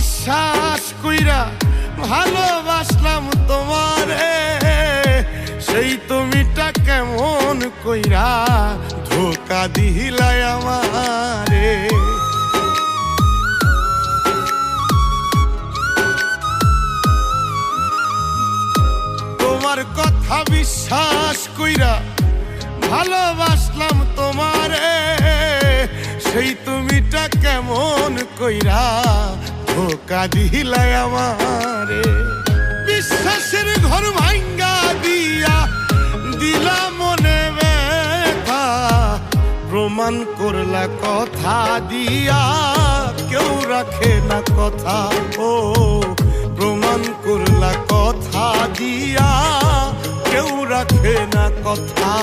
বিশ্বাস কইরা ভালোবাসলাম তোমারে, সেই তুমিটা কেমন কইরা ধোকা দিলাই আমারে। তোমার কথা বিশ্বাস কইরা ভালোবাসলাম তোমারে, সেই তুমিটা কেমন কইরা ধোকা দিলাই আমারে। বিশ্বাসের ঘর ভাঙ্গা দিয়া দিলা মনে ব্যথা, প্রমাণ করলা কথা দিয়া কেউ রাখে না কথা। ও প্রমাণ করলা কথা দিয়া কেউ রাখে না কথা।